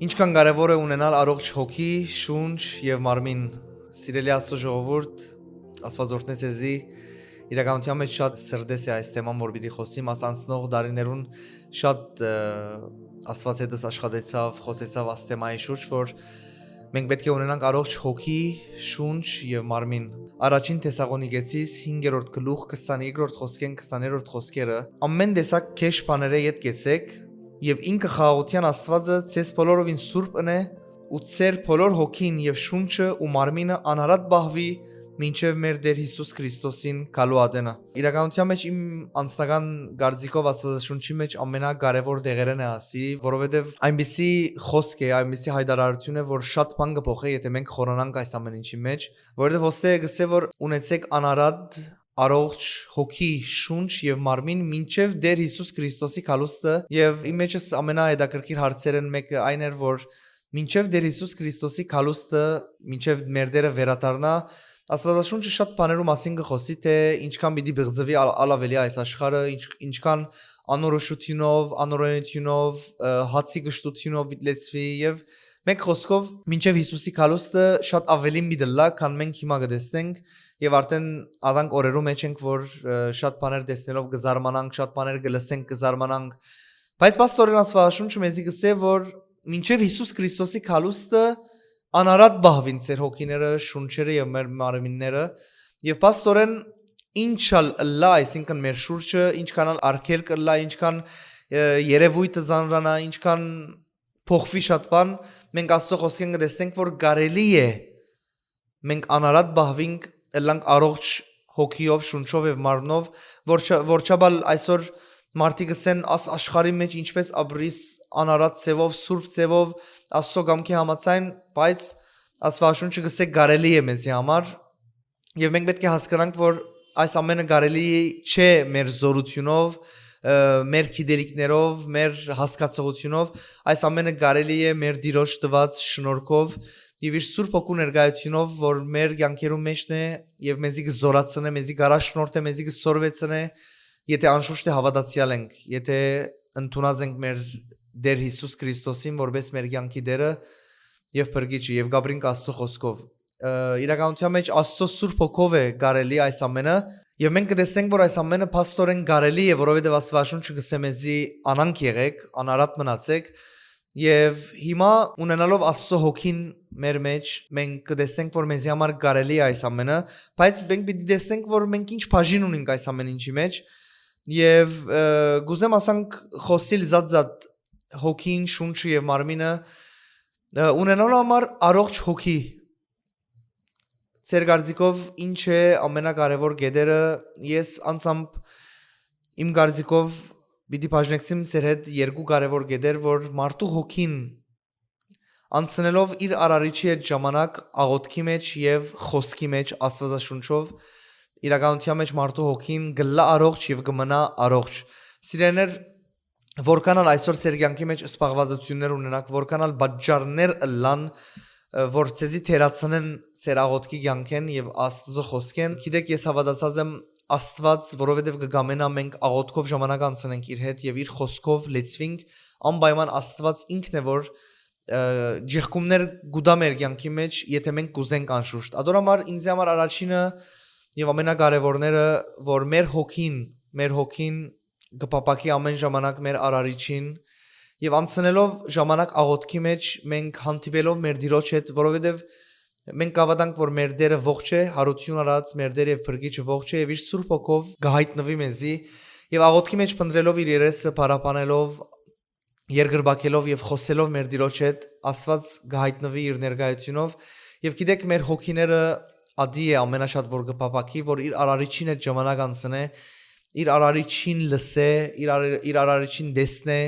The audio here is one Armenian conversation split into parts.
Ինչքան կարևոր է ունենալ առողջ հոգի, շունչ եւ մարմին։ Սիրելի Աստծո ժողովուրդ, Աստվածորդն է ցեզի իրականության մեջ շատ սրդես է այս թեման, որ պիտի խոսիմ, անցնող դարիներուն շատ Աստված հետս աշխատեցավ, խոսեցավ այս թեմայի շուրջ, որ մենք պետք է ունենանք առողջ հոգի, շունչ եւ մարմին։ Առաջին Թեսաղոնիկեցիս 5-րդ գլուխ 22-րդ խոսքեն 20-րդ խոսքերը ամեն տեսակ քեշ բաները յետ գեցեք եւ ինքը խաղաղության Աստվածը ցես բոլորովին սուրբ ընե ու ցեր բոլոր հոգին եւ շունչը ու մարմինը անարատ բահվի մինչև մեր Տեր Հիսուս Քրիստոսին գալու ադենը։ Իրականության մեջ իմ անձնական գարձիկով Աստվածաշունչի մեջ ամենակարևոր դեղերն է ասի, որովհետև այնպիսի խոսք է, այնպիսի հայտարարություն է, որ շատ բան կփոխի, եթե մենք խորանանք այս ամեն ինչի մեջ, որովհետև ոստե գսե որ ունեցեք անարատ առողջ հոգի, շունչ եւ մարմին մինչև Տեր Հիսուս Քրիստոսի գալուստը եւ իմ մեջս ամենահետաքրքիր հարցերն մեկը այն էր, որ մինչև Տեր Հիսուս Քրիստոսի գալուստը, մինչև մեր Տերը վերադառնա, Աստվածաշունչը շատ բաներու մասին կխոսի, թե ինչքան պիտի բղձվի ալավելի այս աշխարհը, ինչքան անորոշությունով, անօրենությունով, հացի գշտությունով պիտի լեցվի եւ մեկ խոսքով մինչև Հիսուսի գալուստը շատ ավելի միտլա, քան մենք հիմա կտեսնենք եւ արդեն ադանք օրերու մեջ ենք, որ շատ բաներ տեսնելով կզարմանանք, շատ բաներ կլսենք, կզարմանանք, բայց պաստորեն Աստվածաշունչը մեզի կսե, որ մինչև Հիսուս Քրիստոսի գալուստը անարատ բահվին ծեր հոգիները, շունչերը եւ մեր մարմինները եւ պաստորեն ինչալ լա, այսինքն մեր շուրջը, ինչքան արկել կլա, ինչքան երևույթը զանրանա, ինչքան փոխվի շատ բան, մենք Աստծո խոսքեն կտեսնենք, որ կարելի է մենք անարատ բահվինք, ըլլանք առողջ հոգիով, շունչով եւ մարմնով, որչաբալ այսօր մարդիկ ասեն աս աշխարհի մեջ ինչպես ապրիս անարատ ծևով, սուրբ ծևով, Աստծո կամքի համաձայն, բայց Աստվածաշունչը գսե կարելի է մեզի համար եւ մենք պետք է հասկանանք, որ այս ամենը կարելի չէ մեր զորությունով, մեր գիտելիքներով, մեր հասկացողությունով, այս ամենը կարելի է մեր Տիրոջ տված շնորհքով եւ իր Սուրբ Հոգու ներկայությունով, որ մեր կյանքերու մեջն է եւ մեզի կզորացնե, մեզի գարաշնորհ է, մեզի կսորվեցնե, եթե անշուշտ է հավատացյալ ենք, եթե ընդունած ենք մեր Տեր Հիսուս Քրիստոսին որպես մեր կյանքի Տերը եւ Փրկիչը եւ գաբրինք Աստծո խոսքով։ Իրականության մեջ Աստծո Սուրբ Հոգով է կարելի այս ամենը եւ մենք կտեսնենք, որ այս ամենը փաստորեն կարելի է, որովհետեւ Աստվածաշունչը գսե մեզի անանք եղեք, անարատ մնացեք եւ հիմա ունենալով Աստծո Հոգին մեր մեջ մենք կտեսնենք, որ մեզի համար կարելի է այս ամենը, բայց մենք պիտի տեսնենք, որ մենք ինչ բաժին ունենք այս ամեն ինչի մեջ եւ գուզեմ ասանք խոսիլ զատ հոգին, շունչը եւ մարմինը ունենալու համար առողջ հոգի Ձեր գարձիկով ինչ է ամենակարևոր գեդերը, ես անցամբ իմ գարձիկով պիտի բաժնեցիմ ձեր հետ երկու կարևոր գեդեր, որ մարդու հոգին անցնելով իր արարիչի հետ ժամանակ աղոթքի մեջ եւ խոսքի մեջ Աստվածաշունչով իրականության մեջ մարդու հոգին գլա առողջ եւ կմնա առողջ։ Սիրեներ, որքանալ այսօր ձեր կյանքի մեջ սպաղվածություններ ունենաք, որքանալ բաժարներ ըլլան, որ ցեզի թերացնեն ձեր աղոթքի կյանքեն եւ Աստծո խոսքեն, գիտեք ես հավատացած եմ Աստված, որովհետեւ կգամենա մենք աղոթքով ժամանակ անցնենք իր հետ եւ իր խոսքով լեցվենք, անպայման Աստված ինքն է որ ջեղկումներ գուտա մեր կյանքի մեջ, եթե մենք կուզենք անշուշտ։ Ադորամար ինձ համար առաջինը եւ ամենակարևորները, որ մեր հոգին կպապակի ամեն ժամանակ մեր արարիչին եւ անցնելով ժամանակ աղոթքի մեջ մենք հանդիպելով մեր Տիրոջ հետ, որովհետեւ մենք կհավատանք, որ մեր Տերը ողջ է, հարություն արած մեր Տեր եւ Փրկիչը ողջ է եւ իր Սուրբ Հոգով գահիտնվի մեզի եւ աղոթքի մեջ փնտրելով իր երեսը, փարապանելով, երկրբակելով եւ խոսելով մեր Տիրոջ հետ, Աստված գահիտնվի իր ներկայությունով եւ գիտեք մեր հոգիները ադի է ամենաշատ որ կպապակի, որ իր արարիչին հետ ժամանակ անցնե, իր արարիչին լսե, իր արարիչին տեսնե,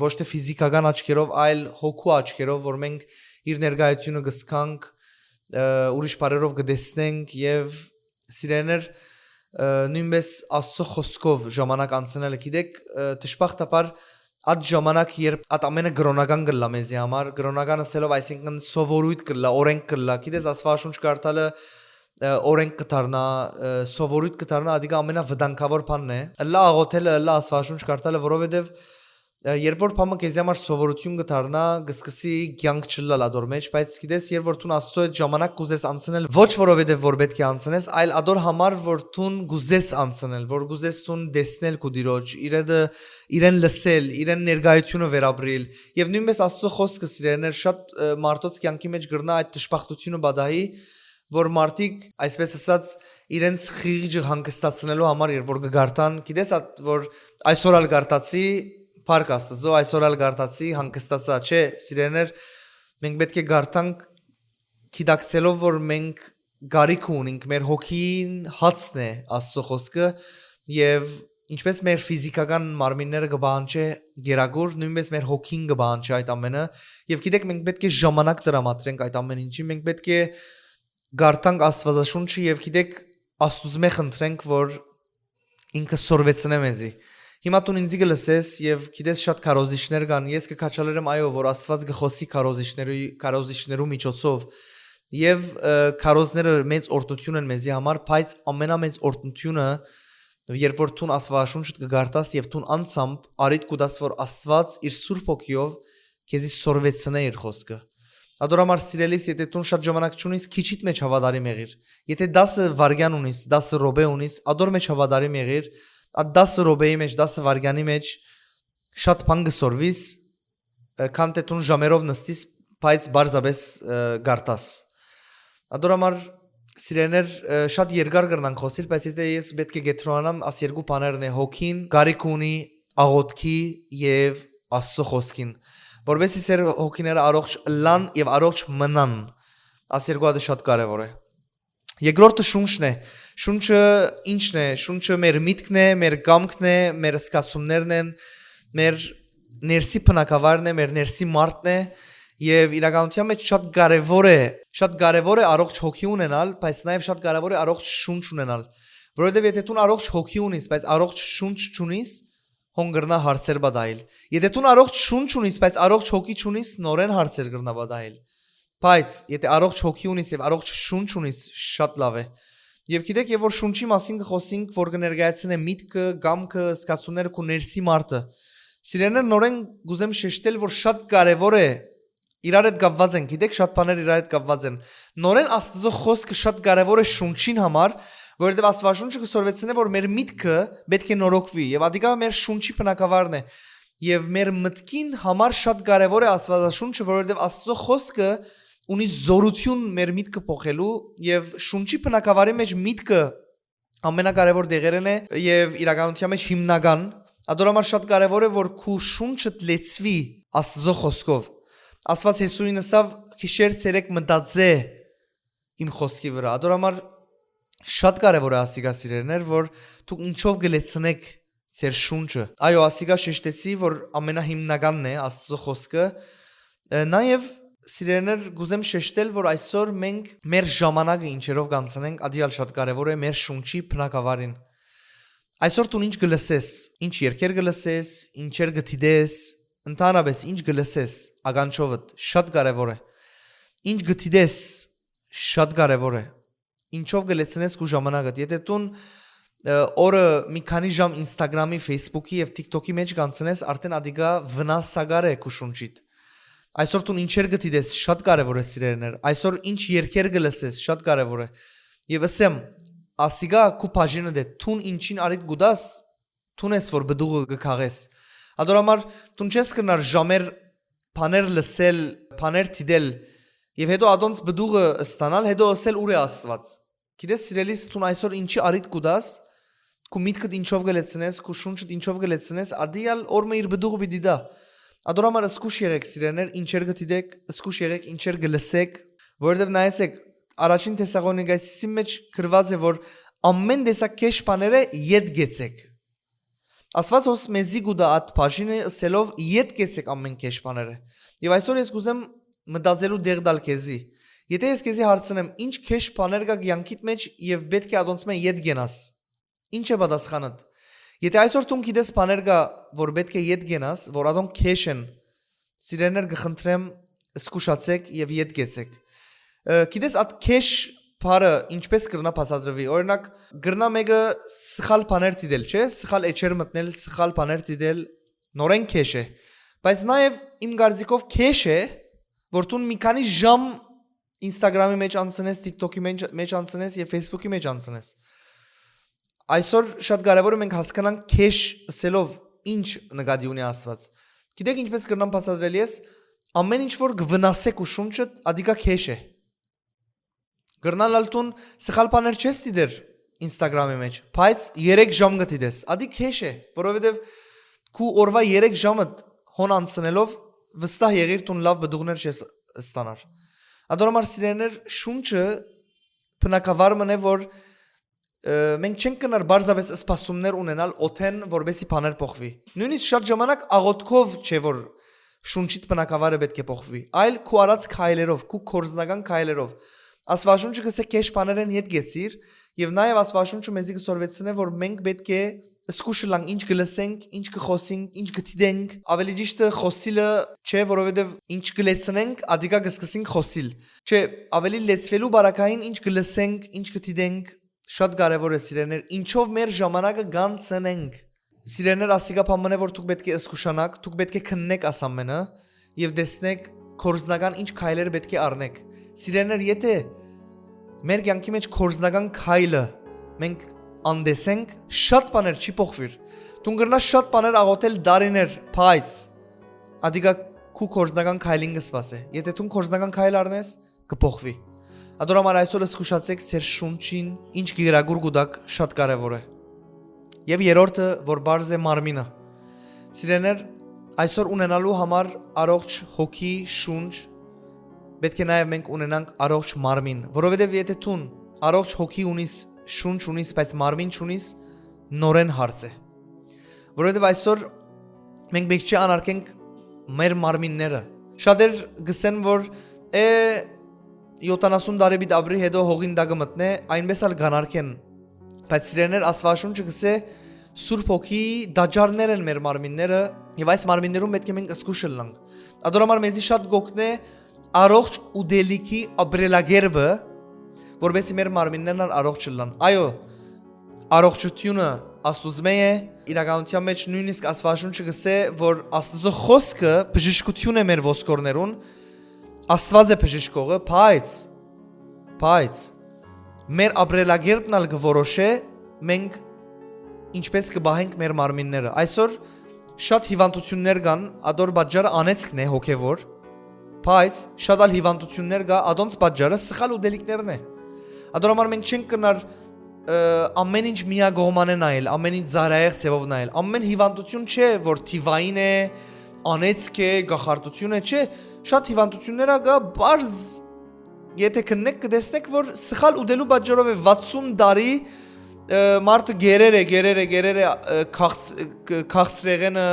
ոչ թե ֆիզիկական աչքերով, այլ հոգու աչքերով, որ մենք իր ներկայությունը կսկանք, ուրիշ բարերով կտեսնենք եւ սիրեներ նույնպես Աստծո խոսքով ժամանակ անցնելը գիտեք դժբախտաբար այդ ժամանակ երբ այդ ամենը գրոնական կլա մեզի համար գրոնական ասելով այսինքն սովորույթ կլա օրենք կլա գիտես Աստվածաշունչ կարդալը օրենք կդառնա սովորույթ կդառնա ադիգա ամենավտանգավոր բանն է լա աղոթելը լա Աստվածաշունչ կարդալը որովհետեւ երբ որ փամը քեզ համար սովորություն կդառնա, կսկսի կյանք չլալ ադոր մեջ, բայց գիտես, երբ որ դու Աստծո հետ ժամանակ կուզես անցնել, ոչ որովհետև որ պետք է անցնես, այլ ադոր համար որ դու կուզես անցնել, որ կուզես դու դեսնել քո Տիրոջ, իրեն լսել, իրեն ներկայությունը վերաբրել, եւ նույնպես Աստծո խոսքը սիրելիներ շատ մարդոց կյանքի մեջ գրնա այդ դժբախտությունը բադահի, որ մարդիկ, այսպես ասած, իրենց խիղճը հանգստացնելու համար երբ որ կգարտան, գիտես, որ այսօր ալ գարտացի Փառք Աստծո, այսօր ալ գարտացի հանգստացա, չէ, սիրելիներ, մենք պետք է գարտանք գիտակցելով, որ մենք գարիք ունենք, մեր հոգին հացն է Աստծո խոսքը եւ ինչպես մեր ֆիզիկական մարմինները կբանջի գերագուր, նույնպես մեր հոգին կբանջի այդ ամենը եւ գիտեք, մենք պետք է ժամանակ տրամադրենք այդ ամեն ինչին, մենք պետք է գարտանք Աստվածաշունչը եւ գիտեք, Աստուծմե խնդրենք, որ ինքը սորվեցնե մեզի։ Հիմա դու ինձ գլսես եւ գիտես շատ քարոզիչներ կան, ես կքաչալերեմ այո, որ Աստված գխոսի քարոզիչներու միջոցով եւ քարոզները մեծ օրհնություն են մեզի համար, բայց ամենամեծ օրհնությունը երբ որ դու Աստվածաշունչը կգարտաս եւ դու անցամբ արիդ կուտաս, որ Աստված իր Սուրբ Հոգիով քեզի սորվեցնե իր խոսքը։ Ադորամար սիրելիս, եթե դու շատ ժամանակ չունիս, քիչիդ մեջ հավատարիմ եղիր։ Եթե 10 վայրկյան ունիս, 10 րոպե ունիս, ադոր մեջ հավատարիմ եղիր, այդ 10 րոպեի մեջ, 10 վայրկյանի մեջ շատ բան կսորվիս, քան թե դու ժամերով նստիս, բայց բարձրապես գարտաս։ Ադորամար սիրելիներ, շատ երկար կրնանք խոսել, բայց եթե ես պետք է գետրոնանամ, աս երկու բաներն է հոգին, գարիք ունի աղոթքի եւ Աստծո խոսքին, որովհետեւ սեր հոգիները առողջ լան եւ առողջ մնան։ Աս երկու հատը շատ կարեւոր է։ Երկրորդը շունչն է։ Շունչը ինչն է։ Շունչը մեր միտքն է, մեր կամքն է, մեր զգացումներն են, մեր ներսի բնակավարն է, մեր ներսի մարդն է եւ իրականության մեջ շատ կարեւոր է առողջ հոգի ունենալ, բայց նաեւ շատ կարեւոր է առողջ շունչ ունենալ, որովհետեւ եթե դու առողջ հոգի ունիս, բայց առողջ շունչ չունիս, հոնգրնա հարցեր բադայել։ Եթե դու առողջ շունչ ունիս, բայց առողջ հոգի չունիս, նորեն հարցեր կրնա բադայել։ Բայց եթե առողջ հոգի ունիս եւ առողջ շունչ ունիս, շատ լավ է։ Եվ գիտեք, եւ որ շունչի մասին կխոսենք, որ կներկայացնե միտքը, կամքը, զգացումները քո ներսի մարդը։ Սիրելիներ, նորեն գուզեմ շեշտել, որ շատ կարեւոր է իրար հետ կապված են, գիտեք, շատ բաներ իրար հետ կապված են։ Նորեն Աստծո խոսքը շատ կարեւոր է շունչին համար, որովհետեւ Աստվածաշունչը կսորվեցնե, որ մեր միտքը պետք է նորոգվի եւ ադիկա մեր շունչի բնակավարն է։ Եվ մեր մտքին համար շատ կարեւոր է Աստվածաշունչը, որովհետեւ Աստծո խոսքը ունի զորություն մեր միտքը փոխելու եւ շունչի բնակավարի մեջ միտքը ամենակարևոր դերերն է եւ իրականության մեջ հիմնական։ Ադորամար շատ կարեւոր է, որ քու շունչը լեցվի Աստծո խոսքով։ Աստված Հեսուին ասավ քիշեր ցերեկ մտածե իմ խոսքի վրա։ Ադորամար շատ կարեւոր է ասիգա սիրելիներ, որ դուք ինչով գլեցնեք ձեր շունչը։ Այո, ասիգա շեշտեցի, որ ամենահիմնականն է Աստծո խոսքը։ Նաեւ սիրելիներ, գուզեմ շեշտել, որ այսօր մենք մեր ժամանակը ինչերով կանցնենք, ադիալ շատ կարեւոր է մեր շունչի բնակավարին։ Այսօր դու ինչ գլսես, ինչ երգեր գլսես, ինչեր գտիդես, ընդհանրապես ինչ գլսես, ագանչովդ շատ կարեւոր է։ Ինչ գտիդես, շատ կարեւոր է։ Ինչով գլեցնես քո ժամանակը։ Եթե դու օրը մի քանի ժամ Instagram-ի, Facebook-ի եւ TikTok-ի մեջ կանցնես, արդեն ադիգա վնասագար է քո շունչիդ։ Այսօր դու ինչեր գտիդես, շատ կարեւոր է սիրելիներ։ Այսօր ինչ երգեր գլսես, շատ կարեւոր է։ Եվ ասեմ, ասիգա քո բաժինը դե տուն ինչին արիդ գուդաս, տունես որ բդուղը գքաղես։ Ադորամար տուն չես կնար ժամեր բաներ լսել, բաներ դիդել եւ հետո ադոնց բդուղը ստանալ, հետո ասել ուր է Աստված։ Գիտես սիրելիս, տուն այսօր ինչի արիդ գուդաս, քո միտքդ ինչով գլեցնես, քո շունչդ ինչով գլեցնես, ադիալ օրը իր բդուղը բիդիդա։ Ադորամար սկուշ եղեք սիրելիներ, ինչեր գտիդեք, սկուշ եղեք, ինչեր գլսեք, որովհետեւ նայեցեք, առաջին Թեսաղոնիկացիի մեջ գրված է, որ ամեն տեսակ քեշ բաները յետ գեցեք։ Աստված ոս մեզի գուդա at բաժինը սելով յետ գեցեք ամեն քեշ բաները։ Եվ այսօր ես կուզեմ մտածելու դեր դալ քեզի։ Եթե ես քեզի հարցնեմ, ինչ քեշ բաներ կա կյանքիդ մեջ եւ պետք է ադոնց մե յետ գենաս։ Ինչ է պատասխանդ։ Եթե այսօր դու գիտես բաներ կա, որ պետք է յետ գենաս, որ ադոն քեշ են, սիրելիներ կխնդրեմ սկուշացեք եւ յետ գեցեք։ Գիտես at քեշ բարը ինչպես կրնա բացատրվի։ Օրինակ գրնա մեկը սխալ բաներ դիդել, չէ՞, սխալ էջեր մտնել, սխալ բաներ դիդել, նորեն քեշ է, բայց նաև իմ կարծիքով քեշ է, որ դու մի քանի ժամ Instagram-ի մեջ անցնես, TikTok-ի մեջ անցնես եւ Facebook-ի մեջ անցնես։ Այսօր շատ կարևոր է մենք հասկանանք քեշ ասելով ինչ նկատի ունի Աստված։ Գիտեք ինչպես կրնամ բացատրել ես, ամեն ինչ որ գվնասեք ու շունչը ադիկա քեշ է։ Գրնալ ալտուն սխալ բաներ չես դիտեր Instagram-ի մեջ, բայց 3 ժամ գտիդես, ադի քեշ է, որովհետեւ քու օրվա 3 ժամը հոն անցնելով վստահ եղիր տուն լավ բդուղներ չես ստանար։ Ադորամար սիրեներ շունչը բնակավար մնե որ մենք չենք կնար բարձավես սպասումներ ունենալ օթեն որբեսի բաներ փոխվի։ Նույնիսկ շատ ժամանակ աղոթքով չէ որ շունչիդ բնակավարը պետք է փոխվի, այլ քու արած քայլերով, քու կորզնական քայլերով։ Աստվածաշունչը գսե քեշ բաներեն հետ գեցիր եւ նաեւ Աստվածաշունչը մեզի կսորվեցնե որ մենք պետք է սկուշլանք ինչ գլսենք, ինչ կխոսենք, ինչ գտիդենք, ավելի ճիշտ խոսիլը չէ, որովհետև ինչ գլեցնենք, ադիկա կսկսենք խոսիլ։ Չէ, ավելի լեցվելու բարակային ինչ գլսենք, ինչ գտիդենք, շատ կարևոր է սիրեներ, ինչով մեր ժամանակը գանցնենք։ Սիրեներ ասիկա բամն է, որ դուք պետք է սկուշանաք, դուք պետք է քննեք աս ամենը եւ տեսնեք կորզնական ինչ քայլեր պետք է առնեք։ Սիրեներ, եթե մեր կյանքի մեջ կորզնական քայլը մենք անդեսենք շատ բաներ չի փոխվիր։ Դու կգնաս շատ բաներ աղոթել դարիներ, բայց ադիկա քու կորզնական քայլինգը սպասե։ Եթե դու կորզնական քայլ առնես, կփոխվի։ Ադորամար այսօր սկսացեք ծեր շունչին, ինչ գիրագուր գուդակ շատ կարևոր է։ Եվ երրորդը, որ բարձ է մարմինը։ Սիրեներ, այսօր ունենալու համար առողջ հոգի, շունչ, պետք է նաև մենք ունենանք առողջ մարմին, որովհետև եթե դու առողջ հոգի ունիս, շունչ ունիս, բայց մարմին չունիս, նորեն հարց է։ Որովհետև այսօր մենք պետք չէ անարգենք մեր մարմինները։ Շատեր գսեն, որ 70 տարի բիտ ապրի հետո հողին դագը մտնե, այնպես էլ գանարքեն։ Բայց սիրեներ Աստվածաշունչը գսե Սուրբ Հոգի դաջարներ են մեր մարմինները, եւ այս մարմիններում պետք է մենք զգուշ լինենք։ Ադորամար մեզի շատ գոքն է առողջ ուդելիքի ապրելագերբը, որովհետեւ մեր մարմիններն առողջ լինեն։ Այո, առողջությունը Աստուծո է, իրականության մեջ նույնիսկ Աստվածաշունչը գսե, որ Աստծո խոսքը բժշկություն է մեր ոսկորներուն, Աստված է բժշկողը, բայց մեր ապրելագերբն ալ կորոշե մենք ինչպես կբահենք մեր մարմինները։ Այսօր շատ հիվանդություններ կան, ադոր պատճառը անեծքն է հոգևոր, բայց շատ ալ հիվանդություններ կա, ադոնց պատճառը սխալ ուդելիքներն է։ Ադորամար մենք չենք կնար ամեն ինչ միագողման է նայել, ամեն ինչ զարայեղ ձևով նայել։ Ամեն հիվանդություն չէ, որ թիվային է, անեծք է, գախարտություն է, չէ, շատ հիվանդություններ կա, բարձ եթե քննեք կտեսնեք, որ սխալ ուդելու պատճառով է 60 տարի մարդը գերեր է քաղցրեղենը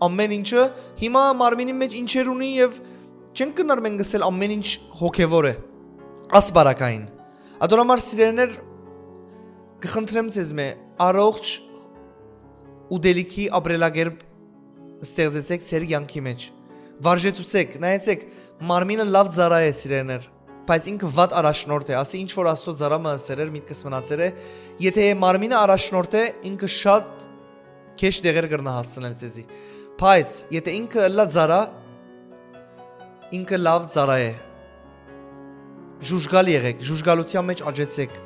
ամեն ինչը հիմա մարմինի մեջ ինչեր ունի եւ չեն կնար մենք գսել ամեն ինչ հոգևոր է ասպարակային ադորամար սիրեներ կխնդրեմ ձեզ մե առողջ ուդելիքի ապրելագերբ ստեղծեցեք ձեր կյանքի մեջ վարժեցուցեք նայեցեք մարմինը լավ ծառա է սիրեներ բայց ինքը վատ առաջնորդ է, ասի ինչ որ Աստծո ծառամը սերեր միտքս մնացեր է, եթե մարմինը առաջնորդ է, ինքը շատ քեշ դեղեր կրնա հասցնել ձեզի։ Բայց եթե ինքը լա ծառա, ինքը լավ ծառա է։ Ժուժգալ եղեք, ժուժգալության մեջ աճեցեք։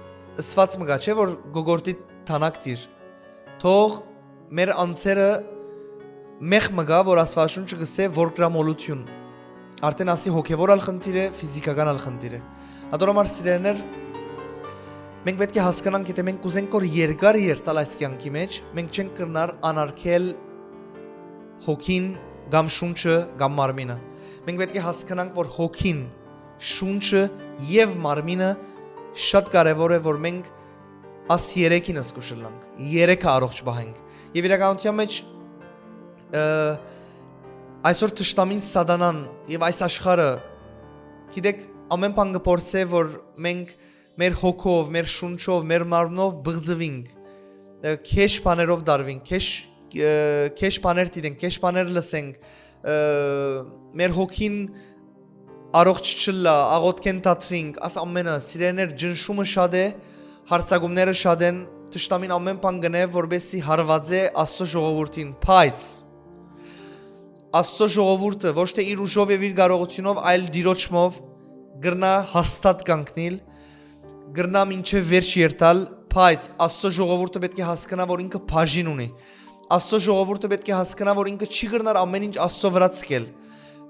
Ըսված մգա չէ որ գոգորտի թանակ դիր։ Թող մեր անձերը մեղ մգա որ Աստվածաշունչը գսե որգրամոլություն Արդեն ասի հոգևոր ալ խնդիր է, ֆիզիկական ալ խնդիր է։ Ադորամար սիրեներ, մենք պետք է հասկանանք, եթե մենք կուզենք որ երկար երթալ այս կյանքի մեջ, մենք չենք կրնար անարգել հոգին, կամ շունչը, կամ մարմինը։ Մենք պետք է հասկանանք, որ հոգին, շունչը եւ մարմինը շատ կարեւոր է, որ մենք աս երեքին զգուշ լինենք, երեքը առողջ բահենք։ Եվ իրականության մեջ Այսօր թշնամին սատանան եւ այս աշխարհը գիտեք ամեն բան կփորձե որ մենք մեր հոգով, մեր շունչով, մեր մարմնով բղծվենք, քեշ բաներով դարվենք, քեշ բաներ դիտենք, քեշ բաներ լսենք, մեր հոգին առողջ չլա, աղոթքեն դատրինք, աս ամենը սիրեներ ջնշումը շատ է, հարցակումները շատ են, թշնամին ամեն բան գնե որբեսի հարվածե Աստծո ժողովրդին, բայց Աստծո ժողովուրդը ոչ թե իր ուժով եւ իր կարողությունով, այլ դիրոջմով գրնա հաստատ կանգնել, գրնա մինչև վերջ երթալ, բայց Աստծո ժողովուրդը պետք է հասկանա, որ ինքը բաժին ունի։ Աստծո ժողովուրդը պետք է հասկանա, որ ինքը չի գրնար ամեն ինչ Աստծո վրա ցկել։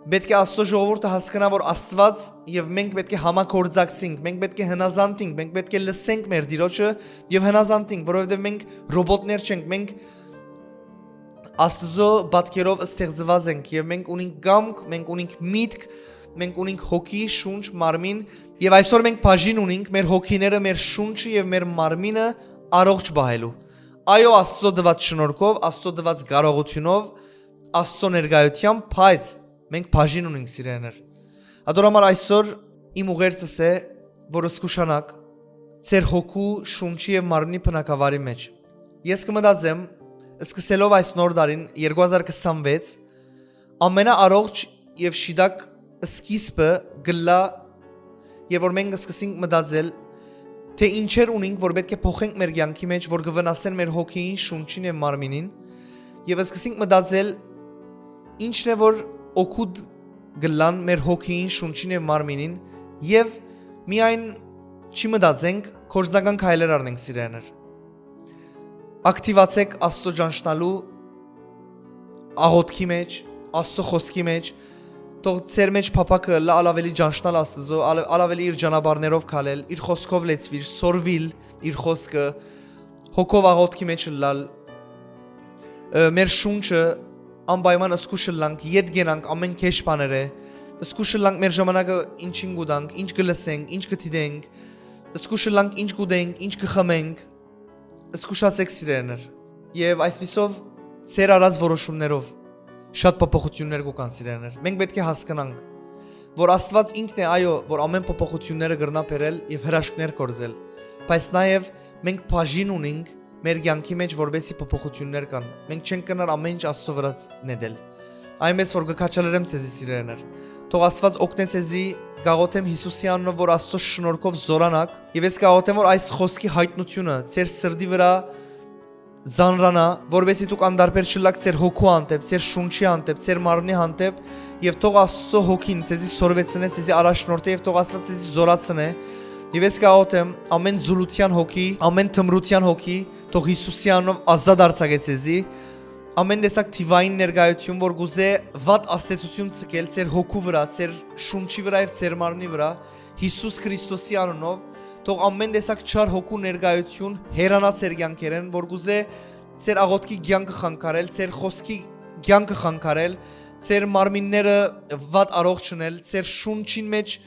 Պետք է Աստծո ժողովուրդը հասկանա, որ Աստված եւ մենք պետք է համակորձակցենք, մենք պետք է հնազանդենք, մենք պետք է լսենք մեր Տիրոջը եւ հնազանդենք, որովհետեւ մենք ռոբոտներ չենք, մենք Աստծո պատկերով ստեղծված ենք եւ մենք ունենք կամք, մենք ունենք միտք, մենք ունենք հոգի, շունչ, մարմին եւ այսօր մենք բաժին ունենք մեր հոգիները, մեր շունչը եւ մեր մարմինը առողջ բահելու։ Այո, Աստծո դված շնորհքով, Աստծո դված կարողությունով, Աստծո ներկայությամբ, բայց մենք բաժին ունենք սիրեներ։ Ադորամար այսօր իմ ուղերձս է, որ սկսանակ ծեր հոգու, շունչի եւ մարմնի բնակավարի մեջ։ Ես կմտածեմ, սկսելով այս նոր տարին 2026 ամենաառողջ եւ շիդակ սկիզբը գլա եւ որ մենք սկսենք մտածել թե ինչեր ունենք որ պետք է փոխենք մեր կյանքի մեջ որ կվնասեն մեր հոգին, շունչին եւ մարմինին եւ սկսենք մտածել ինչն է որ օգուտ գլան մեր հոգին, շունչին եւ մարմինին եւ միայն չի մտածենք կորզնական քայլեր առնենք սիրեներ ակտիվացեք Աստծո ճանչնալու աղոթքի մեջ, Աստծո խոսքի մեջ, թող ծեր մեջ փապակը ավելի ճանչնալ Աստծո, ավելի իր ճանապարհներով քալել, իր խոսքով լեցվիր, սորվիլ իր խոսքը, հոգով աղոթքի մեջ լալ, մեր շունչը անպայման սկսուշլանք, յետ գենանք ամեն քեշ բաները, սկսուշլանք մեր ժամանակը ինչին գուտանք, ինչ կլսենք, ինչ կթիդենք, սկսուշլանք ինչ կուտենք, ինչ կխմենք Սկսացեք սիրեներ եւ այսպիսով ծեր արած որոշումներով շատ փոփոխություններ կան սիրեներ մենք պետք է հասկանանք որ Աստված ինքն է այո որ ամեն փոփոխությունները կրնա բերել եւ հրաշքներ կորզել բայց նաեւ մենք բաժին ունենք մեր կյանքի մեջ որբեսի փոփոխություններ կան մենք չենք կնար ամեն ինչ Աստծո վրա նետել այնպես որ կքաչալերեմ ցեզի սիրեներ թող Աստված օգնե ցեզի գաղոթեմ Հիսուսի անունով որ Աստծո շնորհքով զորանաք եւ ես գաղոթեմ որ այս խոսքի հայտնությունը ձեր սրդի վրա զանրանա որովհետեւ դուք անդարբեր չլաք ձեր հոգու անտեպ ձեր շունչի անտեպ ձեր մարմնի անտեպ եւ թող Աստծո հոգին ցեզի սորվեցնե ցեզի առաջնորդե եւ թող Աստված ցեզի զորացնե եւ ես գաղոթեմ ամեն զուլության հոգի ամեն թմրության հոգի թող Հիսուսի անունով ազատ արձակե ցեզի ամեն տեսակ թիվային ներկայություն, որ գուզե վատ աստեցություն ցկել ձեր հոգու վրա, ձեր շունչի վրա եւ ձեր մարմնի վրա, Հիսուս Քրիստոսի անունով, թող ամեն տեսակ չար հոգու ներկայություն հերանա ձեր կյանքերեն, որ գուզե ձեր աղոթքի կյանքը խանգարել, ձեր խոսքի կյանքը խանգարել, ձեր մարմինները վատ առողջ չնել, ձեր շունչին մեջ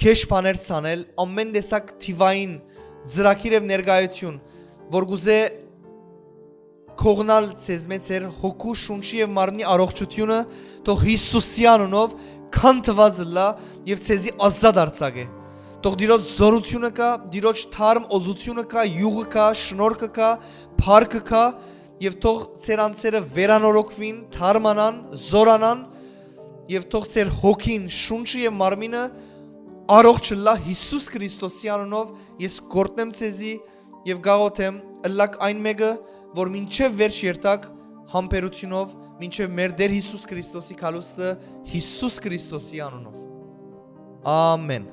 քեշ բաներ ցանել, ամեն տեսակ թիվային ծրագիր եւ ներկայություն, որ գուզե Կողնալ ցեզ մեծ էր հոգու շունչի եւ մարմնի առողջությունը թող Հիսուսի անունով քանթված լա եւ ցեզի ազատ արձակե թող դիրոջ զորությունը կա դիրոջ թարմ օզությունը կա յուղը կա շնորհքը կա փառքը կա եւ թող ցեր անձերը վերանորոգվին թարմանան զորանան եւ թող ցեր հոգին շունչը եւ մարմինը առողջ լա Հիսուս Քրիստոսի անունով ես գործնեմ ցեզի եւ գաղոթեմ ըլլակ այն մեկը որ մինչև վերջ երթակ համբերությունով մինչև մեր Տեր Հիսուս Քրիստոսի քալուստը Հիսուս Քրիստոսի անունով ամեն